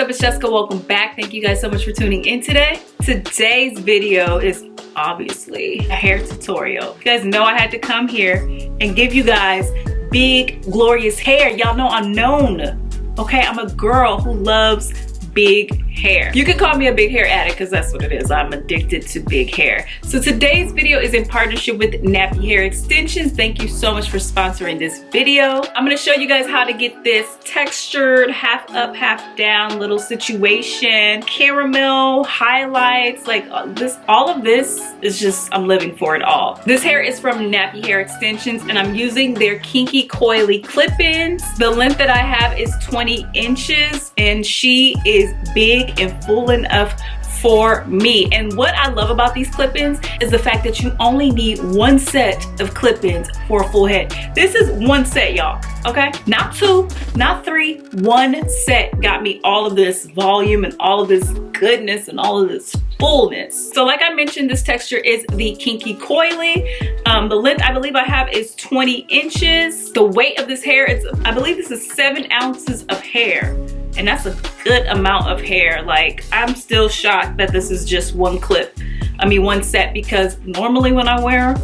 up? It's Jessica. Welcome back. Thank you guys so much for tuning in today. Today's video is obviously a hair tutorial. You guys know I had to come here and give you guys big, glorious hair. Y'all know I'm known. Okay, I'm a girl who loves big hair. You can call me a big hair addict because that's what it is. I'm addicted to big hair. So today's video is in partnership with Knappy Hair Extensions. Thank you so much for sponsoring this video. I'm going to show you guys how to get this textured half up, half down little situation, caramel highlights, like all of this is just, I'm living for it all. This hair is from Knappy Hair Extensions and I'm using their kinky coily clip-ins. The length that I have is 20 inches and she is big and full enough for me. And what I love about these clip-ins is the fact that you only need one set of clip-ins for a full head. This is one set, y'all, okay? Not two, not three, one set got me all of this volume and all of this goodness and all of this fullness. So like I mentioned, this texture is the kinky coily. The length I believe I have is 20 inches. The weight of this hair is, I believe this is 7 ounces of hair. And that's a good amount of hair. Like, I'm still shocked that this is just one set, because normally when I wear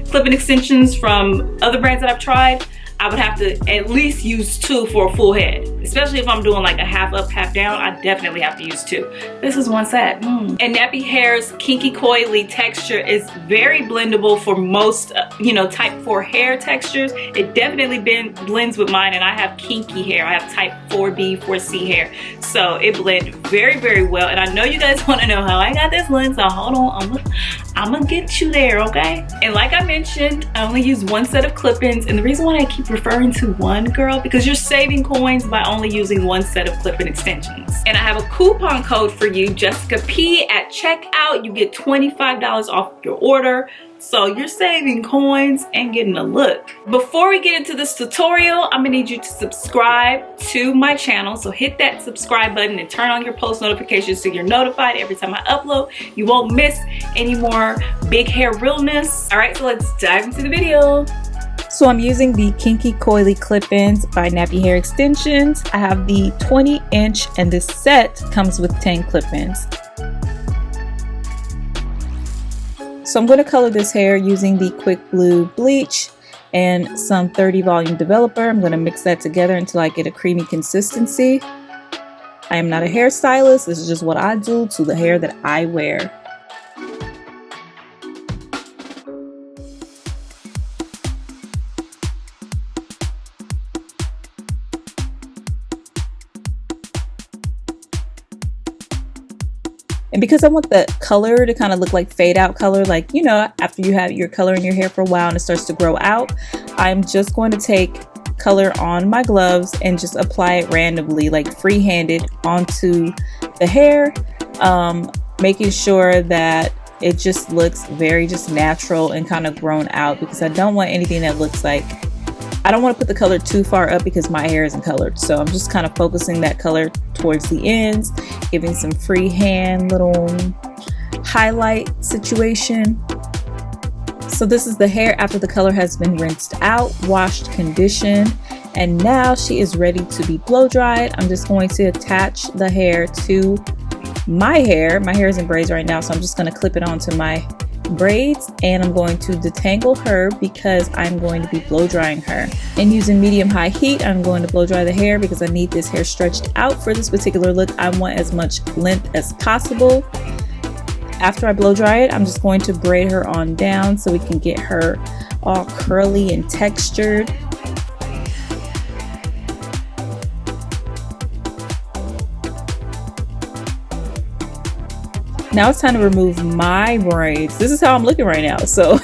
clip-in extensions from other brands that I've tried, I would have to at least use 2 for a full head. Especially if I'm doing like a half up, half down, I definitely have to use 2. This is one set. And Knappy Hair's kinky coily texture is very blendable for most, type 4 hair textures. It definitely blends with mine, and I have kinky hair. I have type 4B, 4C hair. So it blends very, very well. And I know you guys want to know how I got this blend, so hold on. I'm gonna get you there, okay? And like I mentioned, I only use one set of clip-ins, and the reason why I keep referring to one, girl, because you're saving coins by only using one set of clip-in extensions. And I have a coupon code for you, Jessica P, at checkout. You get $25 off your order. So you're saving coins and getting a look. Before we get into this tutorial, I'm gonna need you to subscribe to my channel. So hit that subscribe button and turn on your post notifications so you're notified every time I upload. You won't miss any more big hair realness. All right, so let's dive into the video. So I'm using the kinky coily clip-ins by Knappy Hair Extensions. I have the 20 inch and this set comes with 10 clip-ins. So I'm going to color this hair using the Quick Blue bleach and some 30 volume developer. I'm going to mix that together until I get a creamy consistency. I am not a hairstylist. This is just what I do to the hair that I wear. And because I want the color to kind of look like fade out color, like, after you have your color in your hair for a while and it starts to grow out, I'm just going to take color on my gloves and just apply it randomly, like free-handed onto the hair, making sure that it just looks very just natural and kind of grown out, because I don't want anything that looks like, I don't want to put the color too far up because my hair isn't colored. So I'm just kind of focusing that color towards the ends, giving some freehand little highlight situation. So this is the hair after the color has been rinsed out, washed, conditioned, and now she is ready to be blow dried. I'm just going to attach the hair to my hair. My hair is in braids right now, so I'm just going to clip it onto my braids, and I'm going to detangle her because I'm going to be blow drying her. And using medium high heat, I'm going to blow dry the hair because I need this hair stretched out for this particular look. I want as much length as possible. After I blow dry it, I'm just going to braid her on down so we can get her all curly and textured. Now it's time to remove my braids. This is how I'm looking right now. So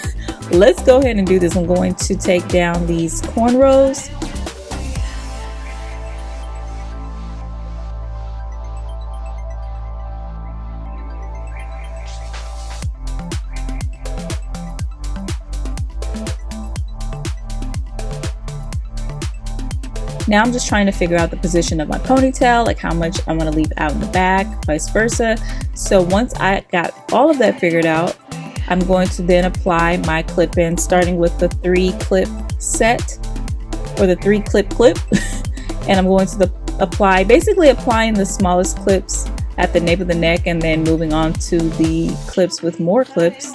let's go ahead and do this. I'm going to take down these cornrows. Now I'm just trying to figure out the position of my ponytail, like how much I want to leave out in the back, vice versa. So once I got all of that figured out, I'm going to then apply my clip-in, starting with the 3 clip set, or the 3 clip. And I'm going to basically applying the smallest clips at the nape of the neck and then moving on to the clips with more clips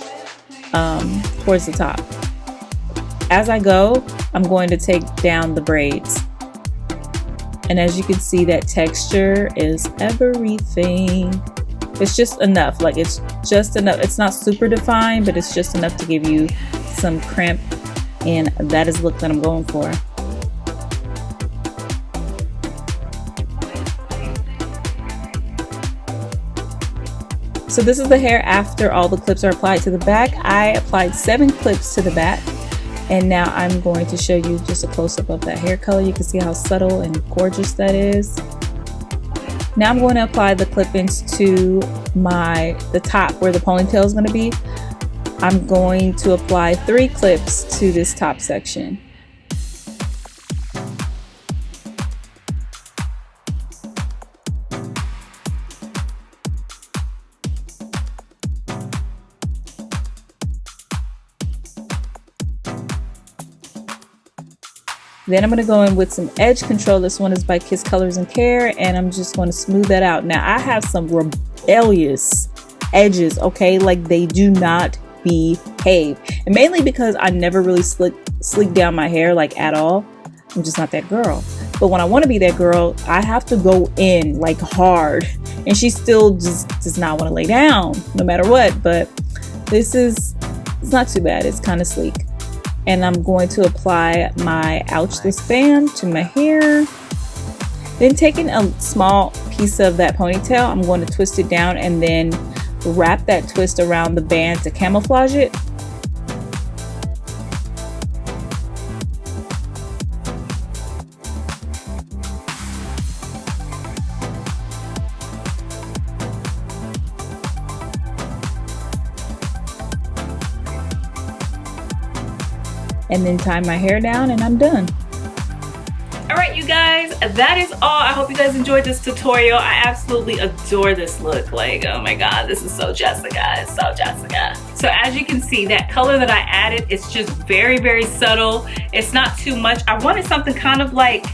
towards the top. As I go, I'm going to take down the braids. And as you can see, that texture is everything. It's just enough, like it's just enough. It's not super defined, but it's just enough to give you some crimp, and that is the look that I'm going for. So this is the hair after all the clips are applied to the back. I applied 7 clips to the back, and now I'm going to show you just a close-up of that hair color. You can see how subtle and gorgeous that is. Now I'm going to apply the clip-ins to the top where the ponytail is going to be. I'm going to apply 3 clips to this top section. Then I'm going to go in with some edge control. This one is by Kiss Colors and Care, and I'm just going to smooth that out. Now I have some rebellious edges, okay? Like they do not behave. And mainly because I never really sleek down my hair like at all. I'm just not that girl. But when I want to be that girl, I have to go in like hard. And she still just does not want to lay down no matter what. But it's not too bad. It's kind of sleek. And I'm going to apply my ouchless band to my hair. Then taking a small piece of that ponytail, I'm going to twist it down and then wrap that twist around the band to camouflage it. And then tie my hair down and I'm done. Alright you guys, that is all. I hope you guys enjoyed this tutorial. I absolutely adore this look. Like, oh my god, this is so Jessica. It's so Jessica. So as you can see, that color that I added, it's just very, very subtle. It's not too much. I wanted something kind of like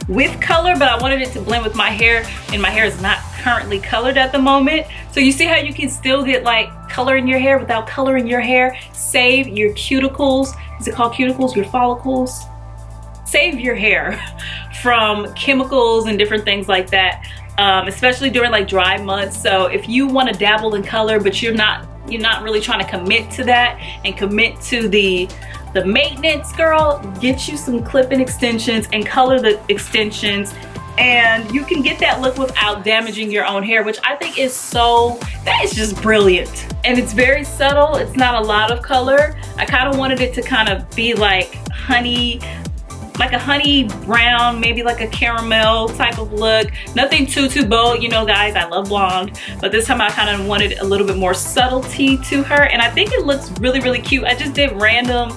with color, but I wanted it to blend with my hair, and my hair is not currently colored at the moment. So you see how you can still get like color in your hair without color in your hair. Save your cuticles. Is it called cuticles? Your follicles? Save your hair from chemicals and different things like that, especially during like dry months. So if you want to dabble in color, but you're not really trying to commit to that and commit to the maintenance, girl, get you some clip-in extensions and color the extensions, and you can get that look without damaging your own hair, which I think is that is just brilliant. And it's very subtle. It's not a lot of color. I kind of wanted it to kind of be like honey, like a honey brown, maybe like a caramel type of look. Nothing too bold, you know guys, I love blonde, but this time I kind of wanted a little bit more subtlety to her, and I think it looks really, really cute. I just did random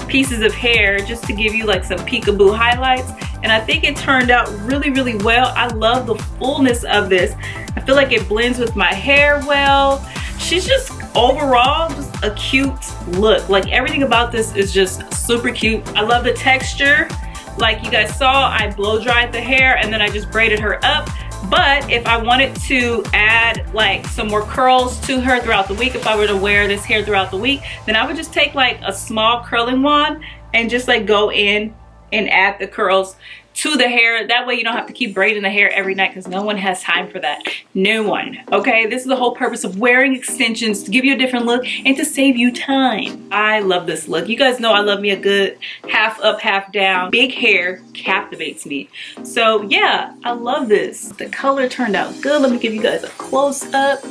pieces of hair just to give you like some peekaboo highlights, and I think it turned out really, really well. I love the fullness of this. I feel like it blends with my hair well. She's just overall just a cute look. Like everything about this is just super cute. I love the texture. Like you guys saw, I blow dried the hair and then I just braided her up. But if I wanted to add like some more curls to her throughout the week, if I were to wear this hair throughout the week, then I would just take like a small curling wand and just like go in and add the curls to the hair. That way you don't have to keep braiding the hair every night, because no one has time for that. No one. Okay, this is the whole purpose of wearing extensions, to give you a different look and to save you time. I love this look. You guys know I love me a good half up, half down. Big hair captivates me. So yeah, I love this. The color turned out good. Let me give you guys a close up.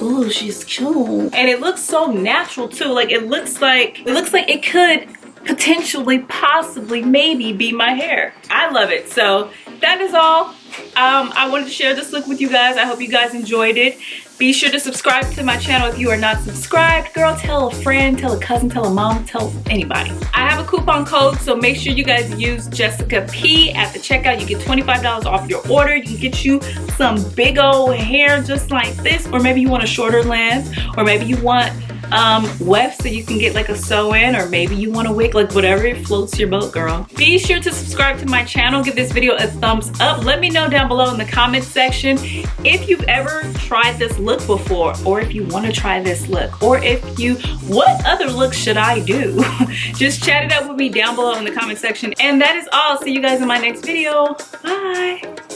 Ooh, she's cute. And it looks so natural too. Like it looks like it could potentially, possibly, maybe be my hair. I love it. So that is all. I wanted to share this look with you guys. I hope you guys enjoyed it. Be sure to subscribe to my channel if you are not subscribed. Girl, tell a friend, tell a cousin, tell a mom, tell anybody. I have a coupon code, so make sure you guys use Jessica P at the checkout. You get $25 off your order. You can get you some big old hair just like this, or maybe you want a shorter length, or maybe you want weft so you can get like a sew in, or maybe you want a wig, like whatever floats your boat, girl. Be sure to subscribe to my channel, give this video a thumbs up. Let me know down below in the comments section if you've ever tried this look before, or if you want to try this look, or what other look should I do? Just chat it up with me down below in the comment section. And that is all. See you guys in my next video. Bye.